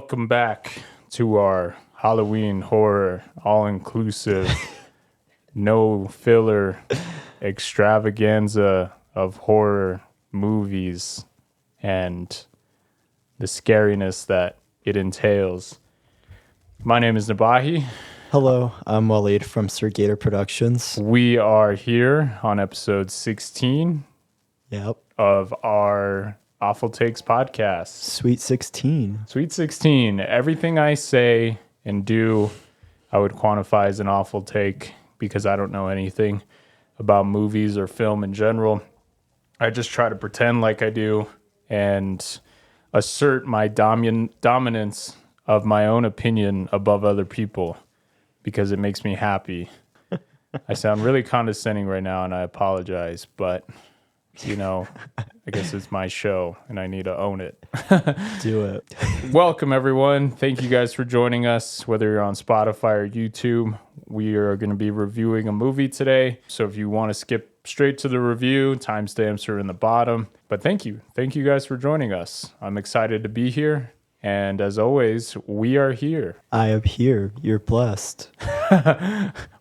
Welcome back to our Halloween horror, all-inclusive, no filler extravaganza of horror movies and the scariness that it entails. My name is Nabahi. Hello, I'm Wallied from Sir Gator Productions. We are here on episode 16 of our Awful Takes podcast. Sweet 16. Sweet 16. Everything I say and do, I would quantify as an awful take because I don't know anything about movies or film in general. I just try to pretend like I do and assert my dominance of my own opinion above other people because it makes me happy. I sound really condescending right now and I apologize, but you know, I guess it's my show and I need to own it. Do it. Welcome, everyone. Thank you guys for joining us, whether you're on Spotify or YouTube. We are going to be reviewing a movie today. So if you want to skip straight to the review, timestamps are in the bottom. But thank you. Thank you guys for joining us. I'm excited to be here. And as always, we are here. I am here. You're blessed.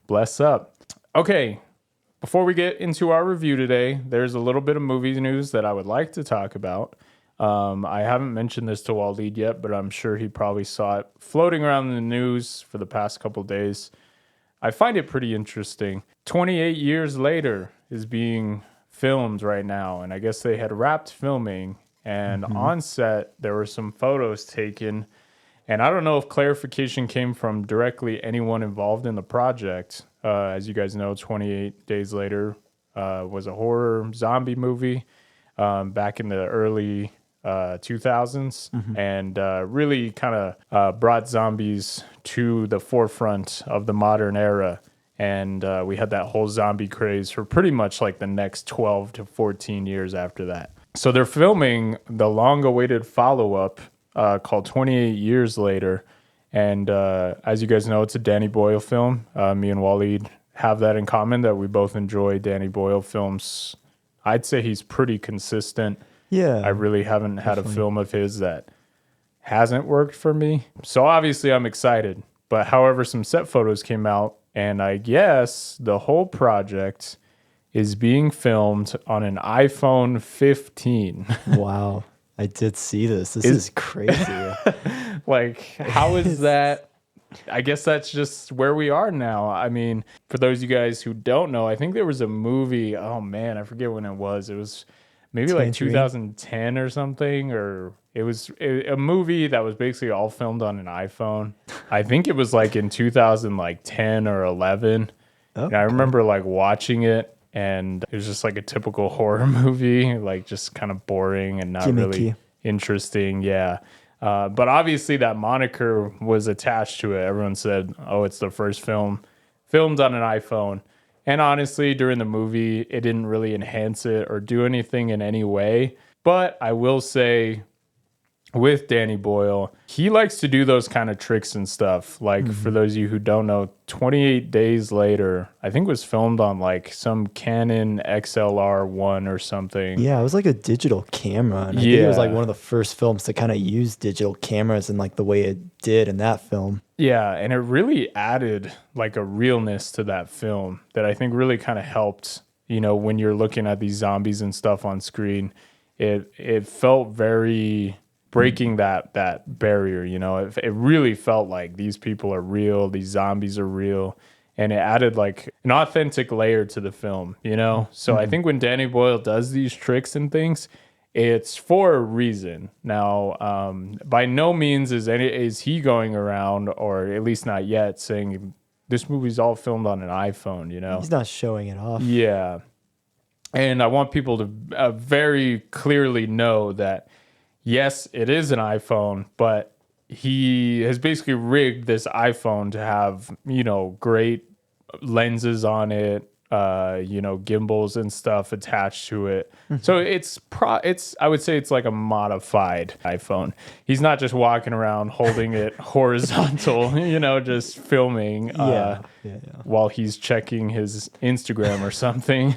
Bless up. Okay. Before we get into our review today, there's a little bit of movie news that I would like to talk about. I haven't mentioned this to Wallied yet, but I'm sure he probably saw it floating around in the news for the past couple of days. I find it pretty interesting. 28 years later is being filmed right now, and I guess they had wrapped filming, and on set, there were some photos taken, and I don't know if clarification came from directly anyone involved in the project. As you guys know, 28 Days Later was a horror zombie movie back in the early 2000s and really kind of brought zombies to the forefront of the modern era. And we had that whole zombie craze for pretty much like the next 12 to 14 years after that. So they're filming the long-awaited follow-up called 28 Years Later. And as you guys know, it's a Danny Boyle film. Me and Wallied have that in common, that we both enjoy Danny Boyle films. I'd say he's pretty consistent. Yeah. I really haven't had a film of his that hasn't worked for me. So obviously I'm excited. But however, some set photos came out, and I guess the whole project is being filmed on an iPhone 15. Wow. I did see this. This is crazy. Like, how is that? I guess that's just where we are now. I mean, for those of you guys who don't know, I think there was a movie. Oh, man, I forget when it was. It was maybe like 2010 or something. Or it was a movie that was basically all filmed on an iPhone. I think it was like in 2010 or 11. Okay. And I remember like watching it. And it was just like a typical horror movie, like just kind of boring and not really interesting. Yeah. But obviously that moniker was attached to it. Everyone said, oh, it's the first film filmed on an iPhone. And honestly, during the movie, it didn't really enhance it or do anything in any way. But I will say, with Danny Boyle, he likes to do those kind of tricks and stuff. Like, for those of you who don't know, 28 Days Later, I think was filmed on like some Canon XLR1 or something. Yeah, it was like a digital camera. And I think it was like one of the first films to kind of use digital cameras in like the way it did in that film. Yeah, and it really added like a realness to that film that I think really kind of helped, you know, when you're looking at these zombies and stuff on screen. It felt very breaking that barrier, you know. It really felt like these people are real, these zombies are real, and it added like an authentic layer to the film, you know. So I think when Danny Boyle does these tricks and things, it's for a reason. Now, by no means is he going around, or at least not yet, saying this movie's all filmed on an iPhone, you know. He's not showing it off. Yeah, and I want people to very clearly know that yes, it is an iPhone, but he has basically rigged this iPhone to have, you know, great lenses on it, you know, gimbals and stuff attached to it. So it's I would say it's like a modified iPhone. He's not just walking around holding it horizontal, you know, just filming while he's checking his Instagram or something.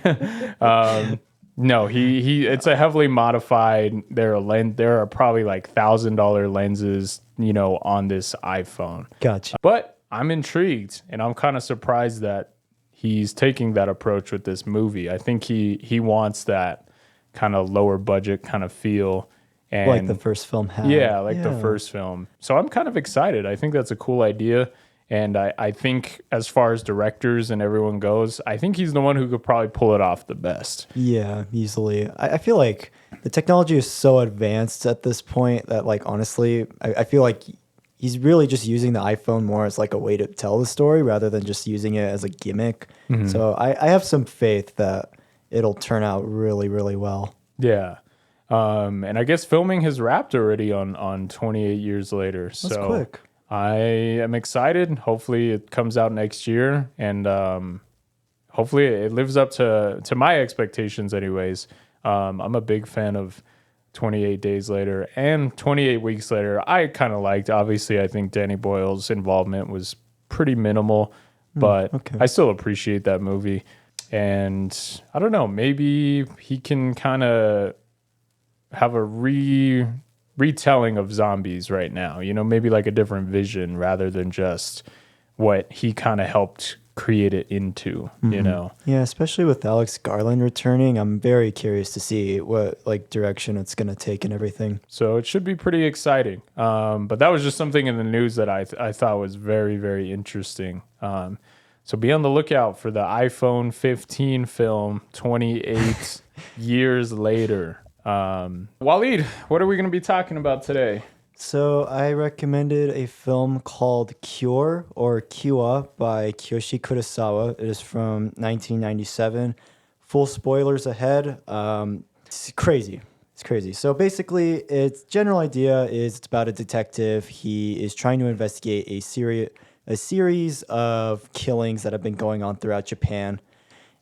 No, he it's a heavily modified. There are probably like $1,000 lenses, on this iPhone. Gotcha. But I'm intrigued, and I'm kind of surprised that he's taking that approach with this movie. I think he wants that kind of lower budget kind of feel, and Like the first film had. yeah, like the first film. So I'm kind of excited. I think that's a cool idea. And I think as far as directors and everyone goes, I think he's the one who could probably pull it off the best. Yeah, easily. I feel like the technology is so advanced at this point that, like, honestly, I feel like he's really just using the iPhone more as like a way to tell the story rather than just using it as a gimmick. So I have some faith that it'll turn out really, really well. Yeah. And I guess filming has wrapped already on 28 years later. That's quick. I am excited. Hopefully it comes out next year, and hopefully it lives up to my expectations anyways. I'm a big fan of 28 Days Later and 28 Weeks Later. I kind of liked. Obviously, I think Danny Boyle's involvement was pretty minimal, but I still appreciate that movie. And I don't know, maybe he can kind of have a retelling of zombies right now, maybe like a different vision rather than just what he kind of helped create it into, Yeah, especially with Alex Garland returning, I'm very curious to see what like direction it's going to take and everything. So it should be pretty exciting. But that was just something in the news that I thought was very, very interesting. So be on the lookout for the iPhone 15 film 28 years later. Wallied, what are we going to be talking about today? So I recommended a film called Cure or Kua by Kiyoshi Kurosawa. It is from 1997. Full spoilers ahead. It's crazy. It's crazy. So basically, its general idea is it's about a detective. He is trying to investigate a series of killings that have been going on throughout Japan.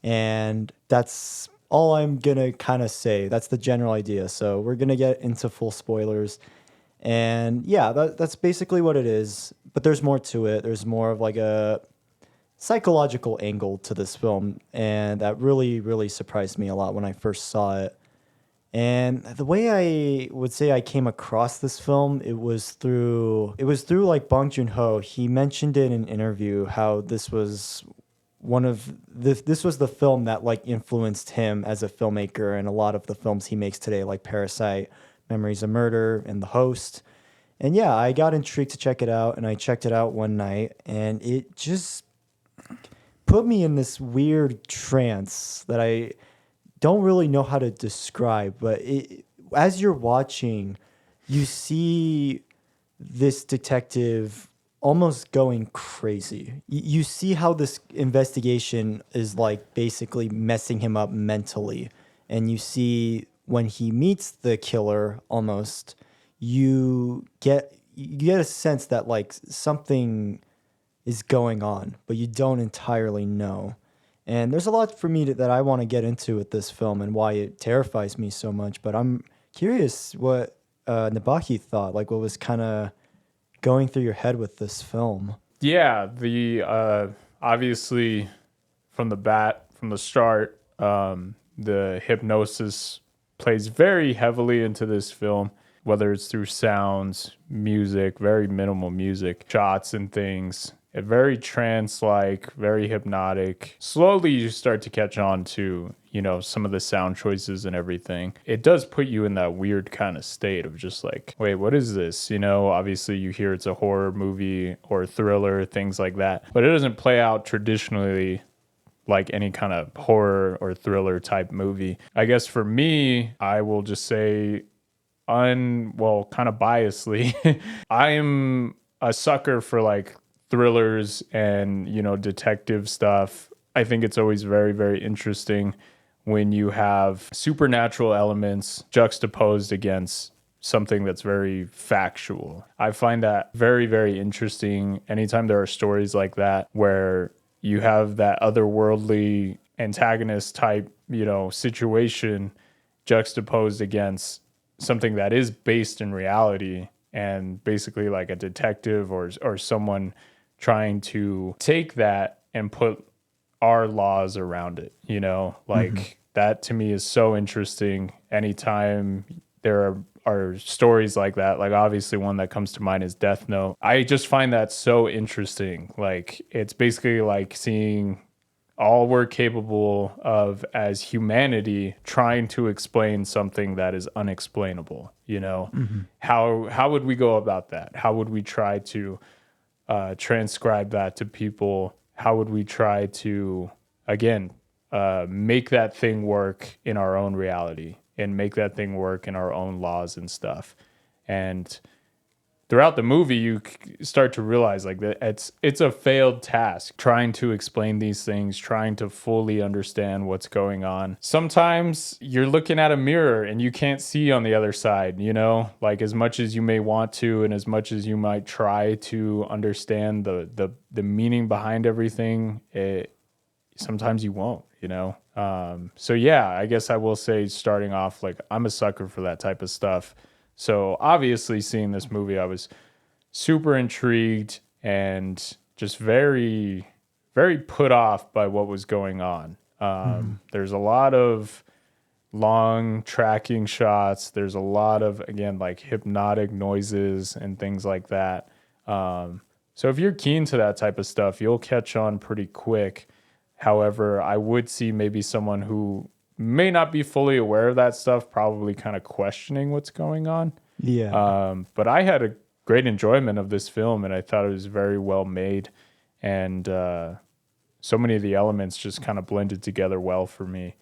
And that's all I'm going to kind of say. That's the general idea. So we're going to get into full spoilers. And yeah, that's basically what it is. But there's more to it. There's more of like a psychological angle to this film. And that really, really surprised me a lot when I first saw it. And the way I would say I came across this film, it was through like Bong Joon-ho. He mentioned in an interview how this was this was the film that like influenced him as a filmmaker, and a lot of the films he makes today, like Parasite, Memories of Murder, and The Host. And yeah, I got intrigued to check it out, and I checked it out one night, and it just put me in this weird trance that I don't really know how to describe. But as you're watching, you see this detective almost going crazy. You see how this investigation is like basically messing him up mentally. And you see when he meets the killer, almost, you get a sense that like something is going on, but you don't entirely know. And there's a lot for me that I want to get into with this film and why it terrifies me so much. But I'm curious what Nabahi thought, like what was kind of going through your head with this film. Yeah, the obviously from the start, the hypnosis plays very heavily into this film, whether it's through sounds, music, very minimal music, shots and things. Very trance-like, very hypnotic. Slowly you start to catch on to, some of the sound choices and everything. It does put you in that weird kind of state of just like, wait, what is this? Obviously you hear it's a horror movie or thriller, things like that. But it doesn't play out traditionally like any kind of horror or thriller type movie. I guess for me, I will just say kind of biasly, I'm a sucker for like thrillers and, detective stuff. I think it's always very, very interesting when you have supernatural elements juxtaposed against something that's very factual. I find that very, very interesting anytime there are stories like that where you have that otherworldly antagonist type, situation juxtaposed against something that is based in reality, and basically like a detective or someone trying to take that and put our laws around it, that to me is so interesting. Anytime there are stories like that, like obviously one that comes to mind is Death Note. I just find that so interesting. Like it's basically like seeing all we're capable of as humanity trying to explain something that is unexplainable. How would we go about that? How would we try to transcribe that to people? How would we try to, again, make that thing work in our own reality and make that thing work in our own laws and stuff? And throughout the movie, you start to realize like that it's a failed task trying to explain these things, trying to fully understand what's going on. Sometimes you're looking at a mirror and you can't see on the other side, like as much as you may want to, and as much as you might try to understand the meaning behind everything, sometimes you won't. So yeah, I guess I will say starting off, like I'm a sucker for that type of stuff. So obviously seeing this movie, I was super intrigued and just very, very put off by what was going on. There's a lot of long tracking shots. There's a lot of, again, like hypnotic noises and things like that. So if you're keen to that type of stuff, you'll catch on pretty quick. However, I would see maybe someone who may not be fully aware of that stuff, probably kind of questioning what's going on. Yeah. But I had a great enjoyment of this film, and I thought it was very well made, and so many of the elements just kind of blended together well for me.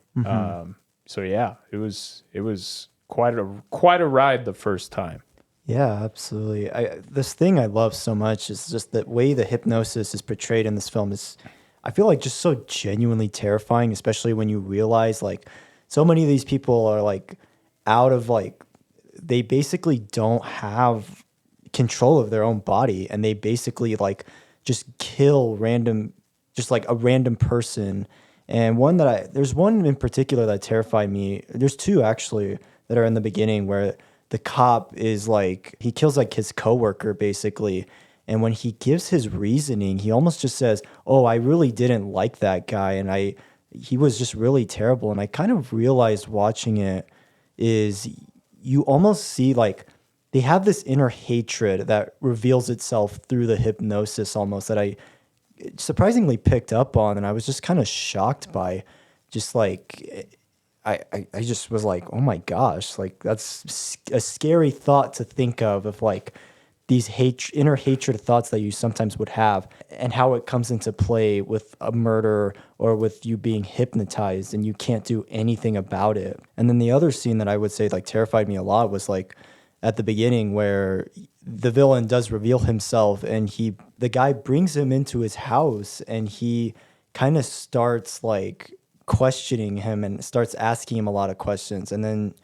So yeah, it was quite a ride the first time. Yeah, absolutely. This thing I love so much is just the way the hypnosis is portrayed in this film is, I feel like, just so genuinely terrifying, especially when you realize like so many of these people are like out of like, they basically don't have control of their own body, and they basically like just kill just like a random person. And there's one in particular that terrified me. There's two actually that are in the beginning where the cop is like, he kills like his coworker basically. And when he gives his reasoning, he almost just says, "Oh, I really didn't like that guy. And he was just really terrible." And I kind of realized watching it is you almost see like they have this inner hatred that reveals itself through the hypnosis almost, that I surprisingly picked up on. And I was just kind of shocked by, just like, I just was like, oh my gosh, like that's a scary thought to think of like these inner hatred thoughts that you sometimes would have, and how it comes into play with a murder or with you being hypnotized and you can't do anything about it. And then the other scene that I would say like terrified me a lot was like at the beginning, where the villain does reveal himself, and the guy brings him into his house, and he kind of starts like questioning him and starts asking him a lot of questions. And then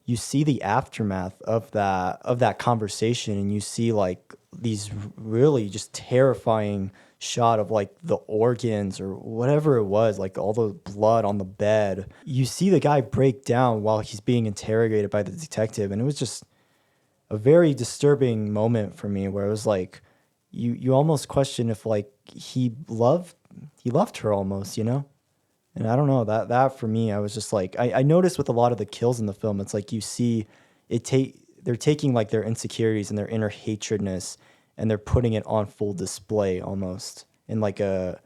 you see the aftermath of that conversation, and you see like these really just terrifying shot of like the organs or whatever it was, like all the blood on the bed. You see the guy break down while he's being interrogated by the detective, and it was just a very disturbing moment for me, where it was like you almost question if like he loved her almost, And I don't know, that for me, I was just like, I noticed with a lot of the kills in the film, it's like you see they're taking like their insecurities and their inner hatredness, and they're putting it on full display almost in like a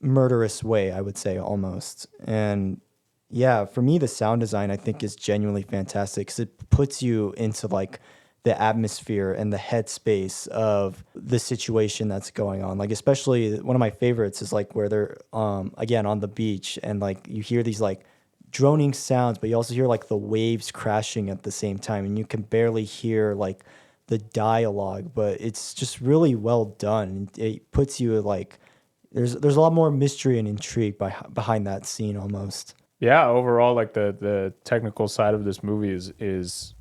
murderous way, I would say almost. And yeah, for me, the sound design I think is genuinely fantastic, because it puts you into like the atmosphere and the headspace of the situation that's going on. Like, especially one of my favorites is like where they're again on the beach, and like you hear these like droning sounds, but you also hear like the waves crashing at the same time, and you can barely hear like the dialogue, but it's just really well done. It puts you like there's a lot more mystery and intrigue behind that scene almost. Yeah, overall, like the technical side of this movie is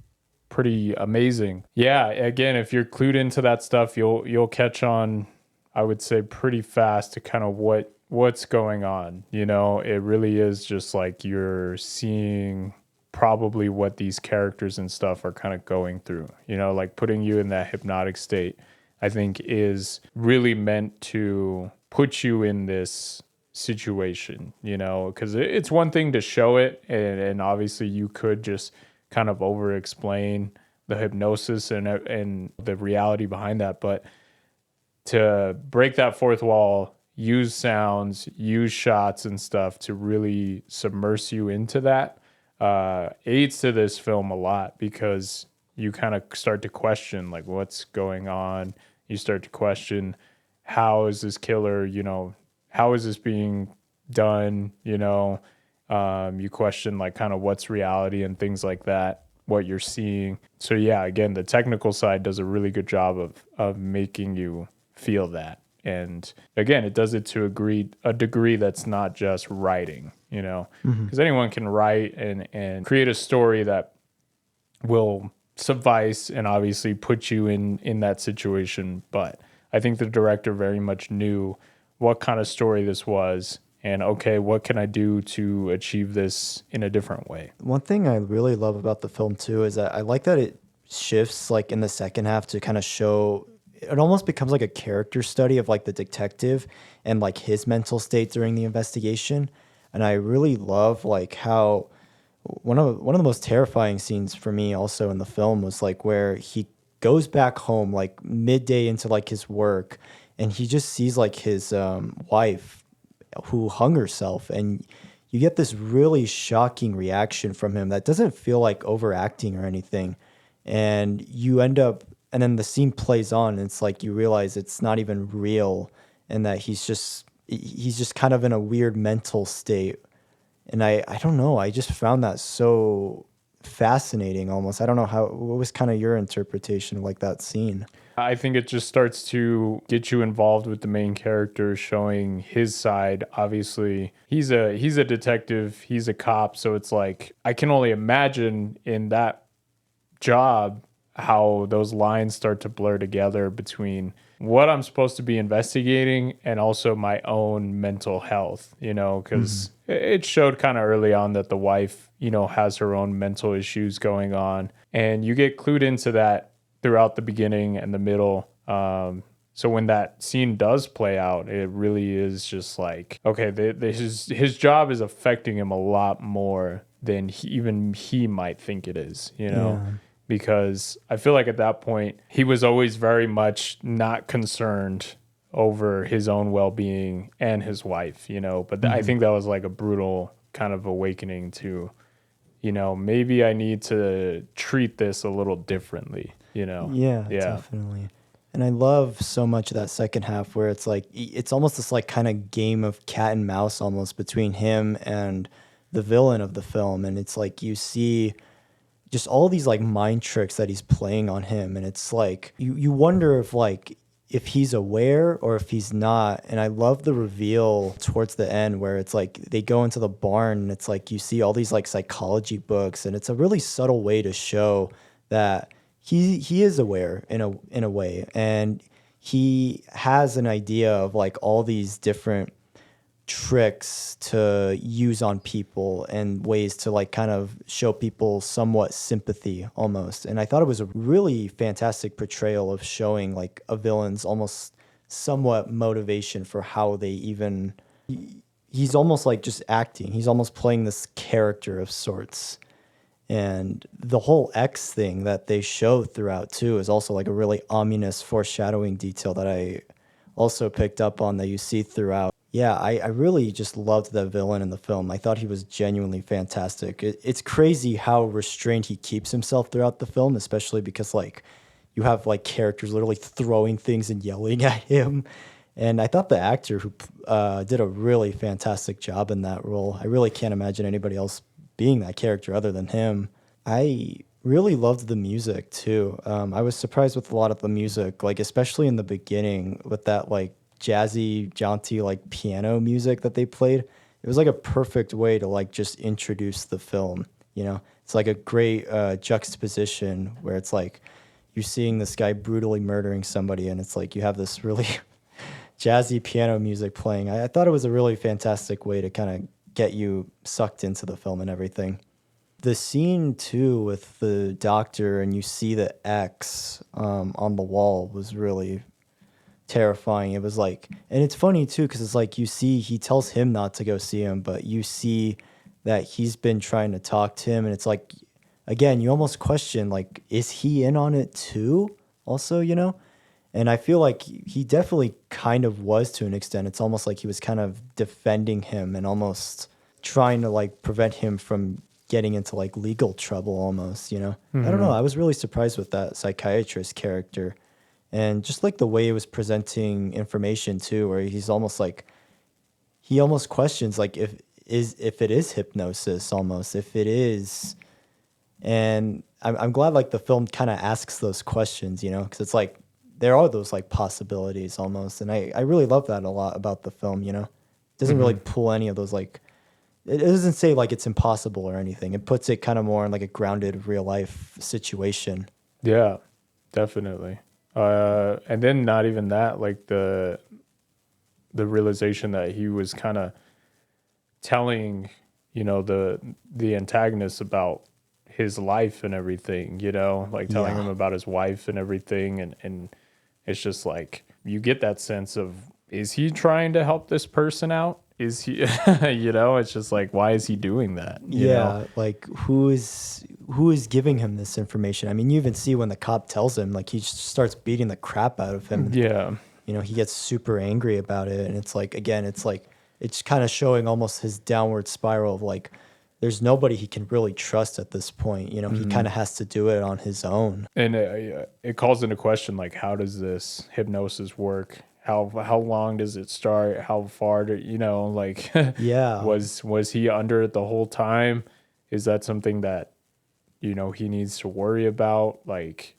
pretty amazing. Yeah, again, if you're clued into that stuff, you'll catch on, I would say, pretty fast to kind of what's going on. It really is just like you're seeing probably what these characters and stuff are kind of going through. Like putting you in that hypnotic state, I think is really meant to put you in this situation, you know, because it's one thing to show it, and obviously you could just kind of over explain the hypnosis and the reality behind that, but to break that fourth wall, use sounds, use shots and stuff to really submerse you into that aids to this film a lot, because you kind of start to question like what's going on. You start to question, how is this killer, you know, how is this being done, you know. You question like kind of what's reality and things like that, what you're seeing. So yeah, again, the technical side does a really good job of making you feel that. And again, it does it to a degree that's not just writing, you know, because anyone can write and create a story that will suffice and obviously put you in that situation. But I think the director very much knew what kind of story this was, and okay, what can I do to achieve this in a different way? One thing I really love about the film too is that I like that it shifts like in the second half to kind of show, it almost becomes like a character study of like the detective and like his mental state during the investigation. And I really love like how one of the most terrifying scenes for me also in the film was like where he goes back home like midday into like his work, and he just sees like his wife who hung herself, and you get this really shocking reaction from him that doesn't feel like overacting or anything. And you end up, and then the scene plays on, and it's like you realize it's not even real, and that he's just kind of in a weird mental state. And I don't know, I just found that so fascinating almost. I don't know what was kind of your interpretation of like that scene? I think it just starts to get you involved with the main character, showing his side. Obviously, he's a detective, he's a cop, so it's like I can only imagine in that job how those lines start to blur together between what I'm supposed to be investigating and also my own mental health, you know, because it showed kind of early on that the wife, you know, has her own mental issues going on. And you get clued into that throughout the beginning and the middle. So when that scene does play out, it really is just like, okay, his job is affecting him a lot more than even he might think it is, you know? Yeah. Because I feel like at that point, he was always very much not concerned over his own well-being and his wife, you know. But I think that was like a brutal kind of awakening to, you know, maybe I need to treat this a little differently, you know. Yeah, definitely. And I love so much of that second half where it's like it's almost this like kind of game of cat and mouse almost between him and the villain of the film. And it's like you see just all these like mind tricks that he's playing on him, and it's like you wonder if he's aware or if he's not. And I love the reveal towards the end where it's like they go into the barn, and it's like you see all these like psychology books, and it's a really subtle way to show that he is aware in a way, and he has an idea of like all these different tricks to use on people and ways to like kind of show people somewhat sympathy almost. And I thought it was a really fantastic portrayal of showing like a villain's almost somewhat motivation for how they even he's almost like just acting. He's almost playing this character of sorts. And the whole X thing that they show throughout too is also like a really ominous foreshadowing detail that I also picked up on that you see throughout. Yeah, I really just loved the villain in the film. I thought he was genuinely fantastic. It's crazy how restrained he keeps himself throughout the film, especially because like you have like characters literally throwing things and yelling at him. And I thought the actor who did a really fantastic job in that role. I really can't imagine anybody else being that character other than him. I really loved the music too. I was surprised with a lot of the music, like especially in the beginning with that like jazzy, jaunty like piano music that they played. It was like a perfect way to like just introduce the film. You know, it's like a great juxtaposition where it's like you're seeing this guy brutally murdering somebody, and it's like you have this really jazzy piano music playing. I thought it was a really fantastic way to kind of get you sucked into the film and everything. The scene too with the doctor and you see the X on the wall was really terrifying. It was like, and it's funny too, because it's like you see, he tells him not to go see him, but you see that he's been trying to talk to him, and it's like, again, you almost question, like, is he in on it too? Also, and I feel like he definitely kind of was to an extent. It's almost like he was kind of defending him and almost trying to like prevent him from getting into like legal trouble almost, I don't know. I was really surprised with that psychiatrist character and just like the way he was presenting information too, where he's almost like, he almost questions like if it is hypnosis almost, if it is. And I'm glad like the film kind of asks those questions, because it's like, there are those like possibilities almost. And I really love that a lot about the film, It doesn't really pull any of those like, it doesn't say like it's impossible or anything. It puts it kind of more in like a grounded real life situation. Yeah, definitely. And then not even that, like the realization that he was kind of telling, the antagonist about his life and everything, like telling him about his wife and everything. And it's just like, you get that sense of, is he trying to help this person out? Is he, it's just like, why is he doing that? You know? Like who is giving him this information? I mean, you even see when the cop tells him, like he just starts beating the crap out of him. Yeah. He gets super angry about it. And it's like, again, it's kind of showing almost his downward spiral of like, there's nobody he can really trust at this point. He kind of has to do it on his own. And it calls into question, like, how does this hypnosis work? How long does it start? How far do like? Yeah. Was he under it the whole time? Is that something that he needs to worry about? Like,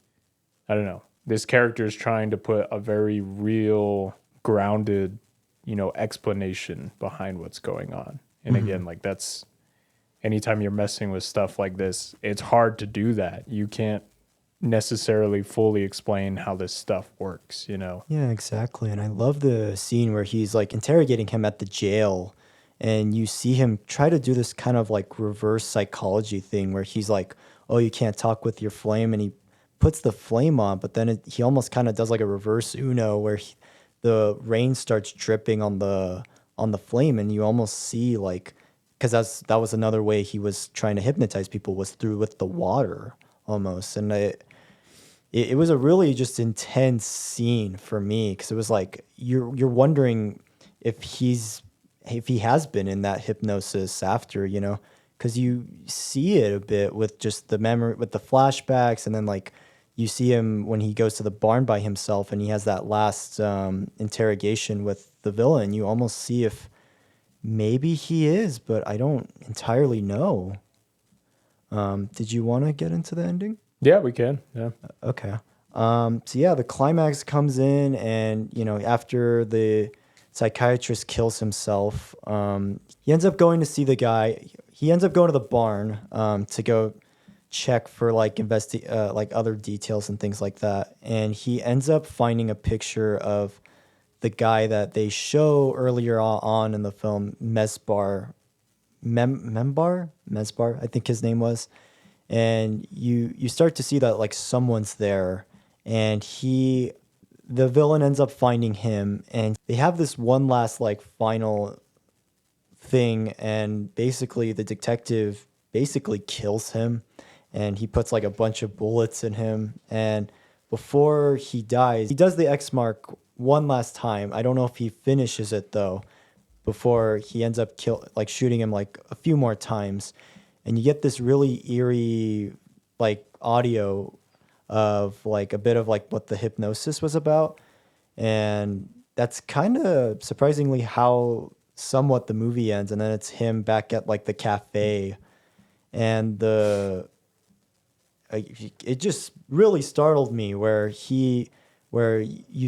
I don't know. This character is trying to put a very real, grounded, explanation behind what's going on. And again, like that's, anytime you're messing with stuff like this, it's hard to do that. You can't necessarily fully explain how this stuff works, Yeah, exactly. And I love the scene where he's like interrogating him at the jail, and you see him try to do this kind of like reverse psychology thing where he's like, oh, you can't talk with your flame. And he puts the flame on, but then he almost kind of does like a reverse Uno where the rain starts dripping on the flame. And you almost see like, because that was another way he was trying to hypnotize people, was through with the water almost. And it was a really just intense scene for me, because it was like you're wondering if he has been in that hypnosis after, because you see it a bit with just the memory, with the flashbacks, and then like you see him when he goes to the barn by himself and he has that last interrogation with the villain. You almost see if maybe he is, but I don't entirely know. Did you want to get into the ending? Yeah, we can. Yeah. Okay. So yeah, the climax comes in, and after the psychiatrist kills himself, he ends up going to see the guy. He ends up going to the barn to go check for like like other details and things like that. And he ends up finding a picture of the guy that they show earlier on in the film, Mesbar, I think his name was. And you start to see that like someone's there, and the villain ends up finding him, and they have this one last like final thing, and basically the detective basically kills him, and he puts like a bunch of bullets in him, and before he dies, he does the X mark one last time. I don't know if he finishes it though, before he ends up shooting him like a few more times. And you get this really eerie like audio of like a bit of like what the hypnosis was about. And that's kind of surprisingly how somewhat the movie ends. And then it's him back at like the cafe, and it just really startled me where you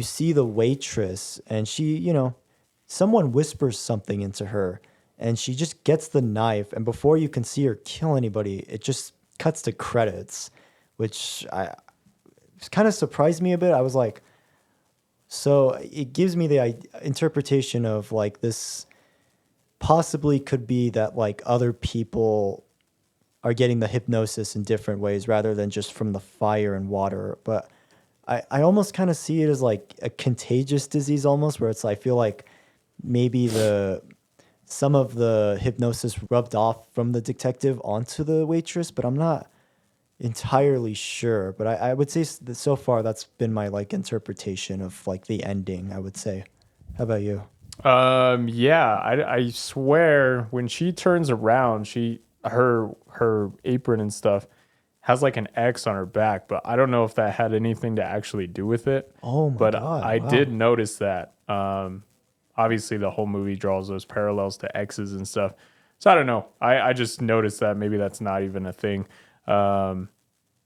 see the waitress, and she, someone whispers something into her, and she just gets the knife, and before you can see her kill anybody, it just cuts to credits, which kind of surprised me a bit. I was like, so it gives me the interpretation of like this possibly could be that like other people are getting the hypnosis in different ways rather than just from the fire and water. But I almost kind of see it as like a contagious disease almost, where I feel like maybe some of the hypnosis rubbed off from the detective onto the waitress, but I'm not entirely sure. But I would say that so far that's been my like interpretation of like the ending, I would say. How about you? Yeah, I swear when she turns around, her apron and stuff has like an X on her back, but I don't know if that had anything to actually do with it. Oh my But God, I did wow. notice that. Obviously the whole movie draws those parallels to X's and stuff. So I don't know. I just noticed that maybe that's not even a thing. Um,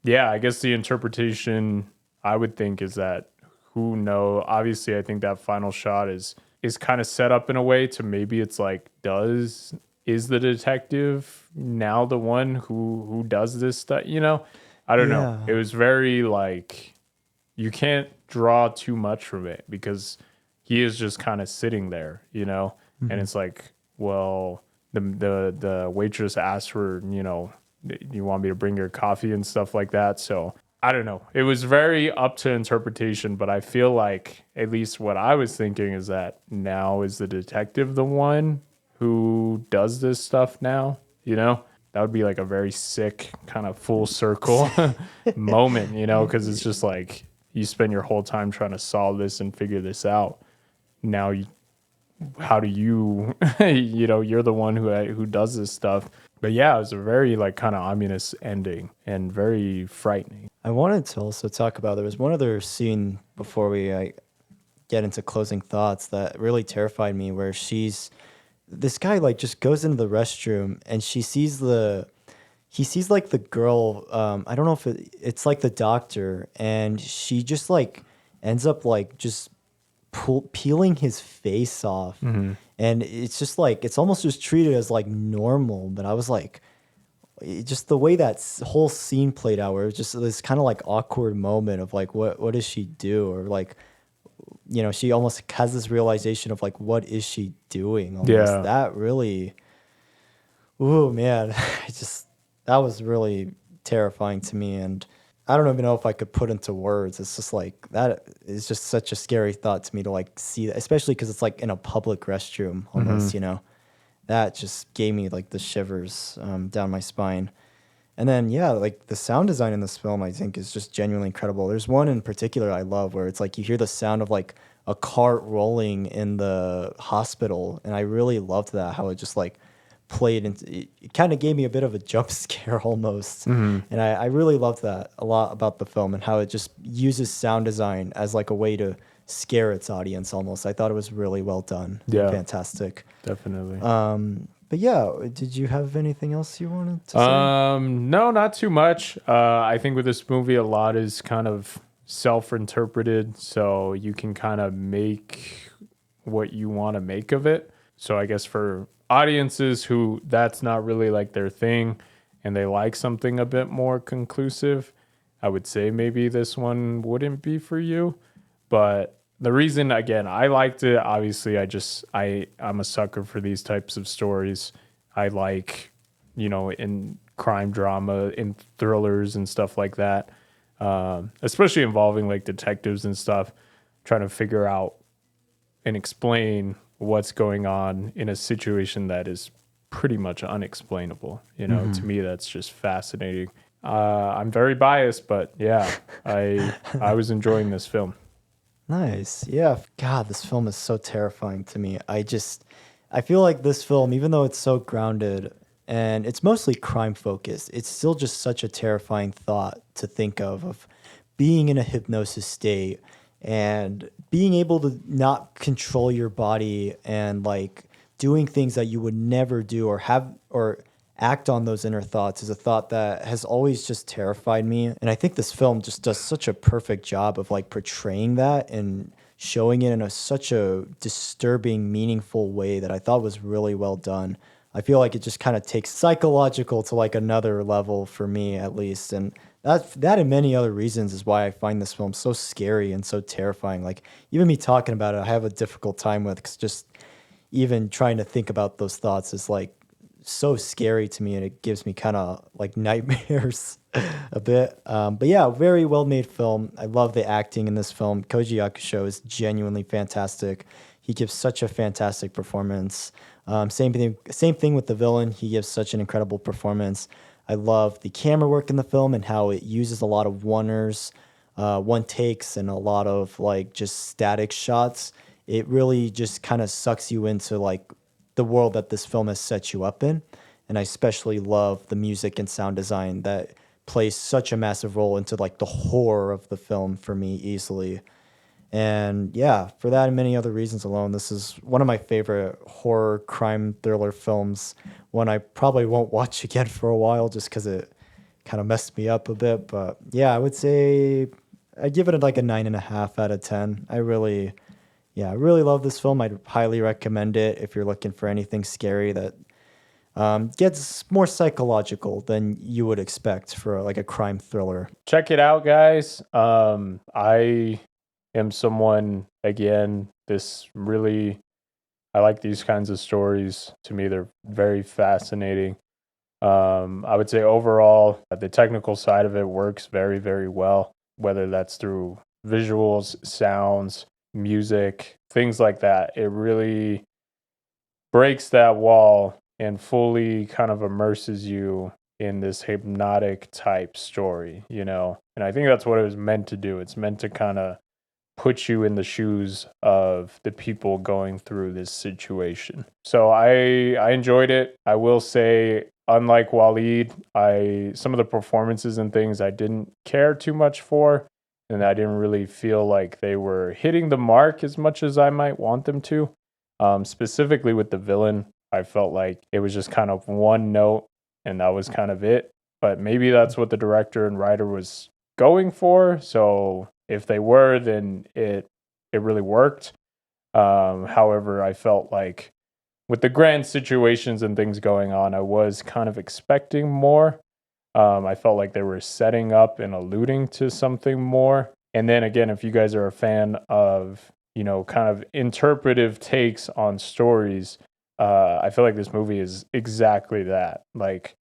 yeah, I guess the interpretation I would think is that who know. Obviously, I think that final shot is kind of set up in a way to maybe it's like does is the detective now the one who does this stuff? You know, I don't know. It Yeah. was very like you can't draw too much from it because he is just kind of sitting there, you know, and Mhm. it's like, well, the waitress asked for, you know, you want me to bring your coffee and stuff like that. So I don't know. It was very up to interpretation, but I feel like at least what I was thinking is that now is the detective the one who does this stuff now, you know? That would be like a very sick kind of full circle moment, you know, because it's just like you spend your whole time trying to solve this and figure this out. Now, how do you, you know, you're the one who does this stuff. But yeah, it was a very like kind of ominous ending and very frightening. I wanted to also talk about there was one other scene before we get into closing thoughts that really terrified me, where this guy like just goes into the restroom and he sees like the girl, I don't know if it's like the doctor, and she just like ends up like just peeling his face off. And it's just like it's almost just treated as like normal, but I was like, just the way that whole scene played out, where it was just this kind of like awkward moment of like what does she do, or like, you know, she almost has this realization of like what is she doing almost. Yeah. That really, oh man, I just that was really terrifying to me. And I don't even know if I could put into words. It's just like that is just such a scary thought to me to like see that, especially because it's like in a public restroom Hmm. almost, you know. That just gave me like the shivers down my spine. And then, yeah, like the sound design in this film, I think, is just genuinely incredible. There's one in particular I love where it's like you hear the sound of like a cart rolling in the hospital. And I really loved that, how it just like played into it kind of gave me a bit of a jump scare almost. Hmm. And I really loved that a lot about the film, and how it just uses sound design as like a way to scare its audience almost. I thought it was really well done and Yeah, fantastic. definitely. But yeah, did you have anything else you wanted to say? No, not too much. I think with this movie, a lot is kind of self-interpreted, so you can kind of make what you want to make of it. So I guess for audiences who that's not really like their thing and they like something a bit more conclusive, I would say maybe this one wouldn't be for you. But the reason again I liked it, obviously I'm a sucker for these types of stories. I like, you know, in crime drama, in thrillers and stuff like that. Especially involving like detectives and stuff, trying to figure out and explain what's going on in a situation that is pretty much unexplainable. You know, to me, that's just fascinating. I'm very biased, but yeah, I was enjoying this film. Nice. Yeah. God, this film is so terrifying to me. I feel like this film, even though it's so grounded and it's mostly crime focused, it's still just such a terrifying thought to think of being in a hypnosis state and being able to not control your body and like doing things that you would never do, or have or act on those inner thoughts, is a thought that has always just terrified me. And I think this film just does such a perfect job of like portraying that and showing it in such a disturbing, meaningful way that I thought was really well done. I feel like it just kind of takes psychological to like another level for me, at least. And that and many other reasons is why I find this film so scary and so terrifying. Like even me talking about it, I have a difficult time with, because just even trying to think about those thoughts is like so scary to me, and it gives me kind of like nightmares. a bit. But yeah, very well made film. I love the acting in this film. Koji Yakusho is genuinely fantastic. He gives such a fantastic performance. Same thing with the villain. He gives such an incredible performance. I love the camera work in the film and how it uses a lot of one takes, and a lot of like just static shots. It really just kind of sucks you into like the world that this film has set you up in. And I especially love the music and sound design that plays such a massive role into like the horror of the film for me easily. And yeah, for that and many other reasons alone, this is one of my favorite horror crime thriller films. One I probably won't watch again for a while just because it kind of messed me up a bit. But yeah, I would say I give it like a 9.5 out of 10. I really love this film. I'd highly recommend it if you're looking for anything scary that gets more psychological than you would expect for like a crime thriller. Check it out, guys. I am someone, again, I like these kinds of stories. To me, they're very fascinating. I would say overall, the technical side of it works very, very well, whether that's through visuals, sounds, music, things like that. It really breaks that wall and fully kind of immerses you in this hypnotic type story, you know? And I think that's what it was meant to do. It's meant to kind of put you in the shoes of the people going through this situation. So I enjoyed it. I will say, unlike Wallied, some of the performances and things I didn't care too much for, and I didn't really feel like they were hitting the mark as much as I might want them to. Specifically with the villain, I felt like it was just kind of one note and that was kind of it. But maybe that's what the director and writer was going for. So if they were, then it really worked. However, I felt like with the grand situations and things going on, I was kind of expecting more. I felt like they were setting up and alluding to something more. And then again, if you guys are a fan of, you know, kind of interpretive takes on stories, I feel like this movie is exactly that. Like,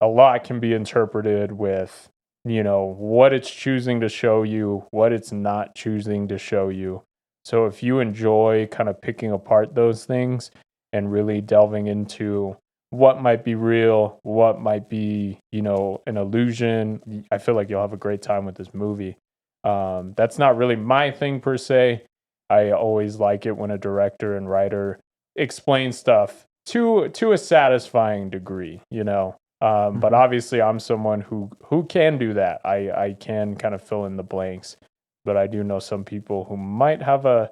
a lot can be interpreted with, you know, what it's choosing to show you, what it's not choosing to show you. So if you enjoy kind of picking apart those things and really delving into what might be real, what might be, you know, an illusion, I feel like you'll have a great time with this movie. That's not really my thing per se. I always like it when a director and writer explain stuff to a satisfying degree, you know. But obviously, I'm someone who can do that. I can kind of fill in the blanks, but I do know some people who might have a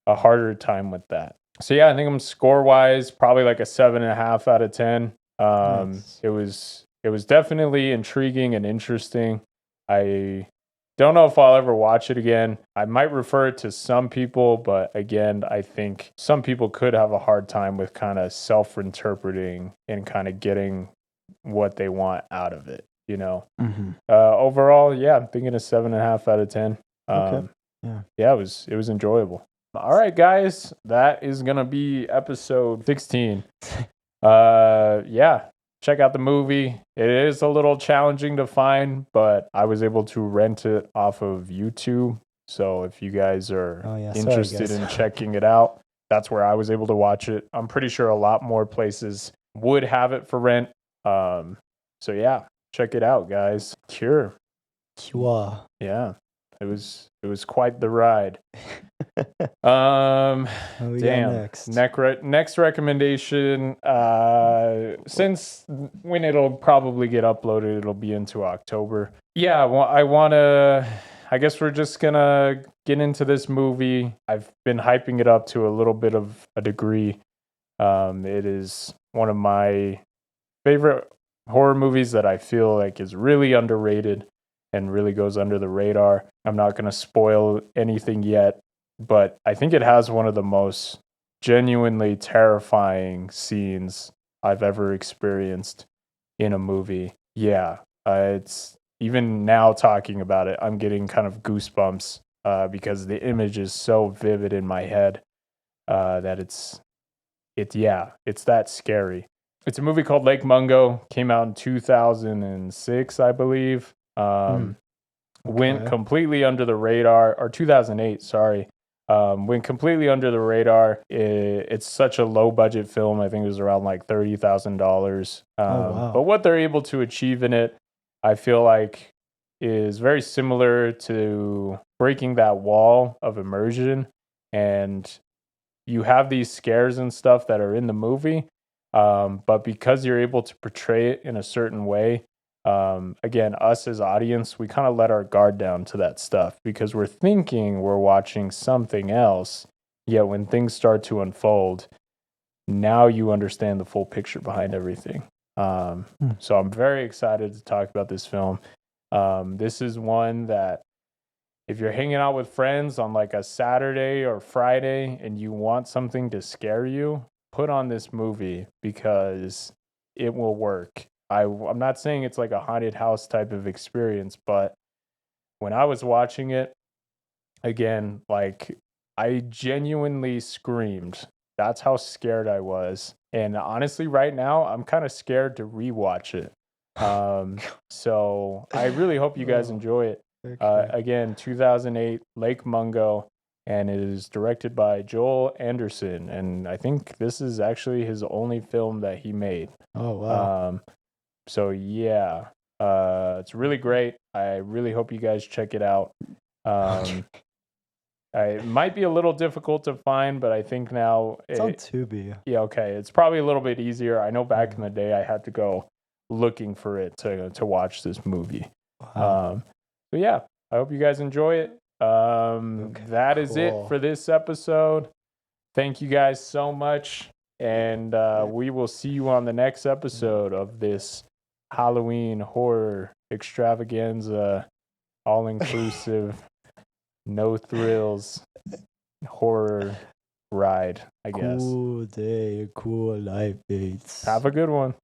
harder time with that. So yeah, I think I'm score wise probably like a 7.5 out of 10. Nice. It was definitely intriguing and interesting. I don't know if I'll ever watch it again. I might refer it to some people, but again, I think some people could have a hard time with kind of self-interpreting and kind of getting what they want out of it, you know. Overall, yeah, I'm thinking a 7.5 out of 10. Okay. Yeah, it was enjoyable. All right, guys, that is gonna be episode 16. Yeah, check out the movie. It is a little challenging to find, but I was able to rent it off of YouTube. So if you guys are interested in checking it out, that's where I was able to watch it. I'm pretty sure a lot more places would have it for rent. So yeah, check it out, guys. Cure. Yeah. It was quite the ride. Damn. Next recommendation. Since when it'll probably get uploaded, it'll be into October. Yeah, I want to. I guess we're just gonna get into this movie. I've been hyping it up to a little bit of a degree. It is one of my favorite horror movies that I feel like is really underrated and really goes under the radar. I'm not going to spoil anything yet, but I think it has one of the most genuinely terrifying scenes I've ever experienced in a movie. Yeah, it's even now talking about it, I'm getting kind of goosebumps because the image is so vivid in my head that it's that scary. It's a movie called Lake Mungo. Came out in 2006, I believe. Went completely under the radar, or 2008, sorry. Went completely under the radar. It's such a low budget film. I think it was around like $30,000. But what they're able to achieve in it, I feel like, is very similar to breaking that wall of immersion. And you have these scares and stuff that are in the movie, but because you're able to portray it in a certain way, again, us as audience, we kind of let our guard down to that stuff because we're thinking we're watching something else. Yet when things start to unfold, now you understand the full picture behind everything. So I'm very excited to talk about this film. This is one that if you're hanging out with friends on like a Saturday or Friday and you want something to scare you, put on this movie because it will work. I'm not saying it's like a haunted house type of experience, but when I was watching it, again, like I genuinely screamed. That's how scared I was. And honestly, right now, I'm kind of scared to rewatch it. So I really hope you guys enjoy it. Again, 2008, Lake Mungo, and it is directed by Joel Anderson. And I think this is actually his only film that he made. Oh, wow. So yeah, it's really great. I really hope you guys check it out. It might be a little difficult to find, but I think now it's on Tubi. Yeah, okay. It's probably a little bit easier. I know back in the day I had to go looking for it to watch this movie. Wow. So yeah, I hope you guys enjoy it. That is it for this episode. Thank you guys so much, and we will see you on the next episode of this Halloween horror extravaganza, all-inclusive, no thrills horror ride, I guess. Cool day, cool life, mates. Have a good one.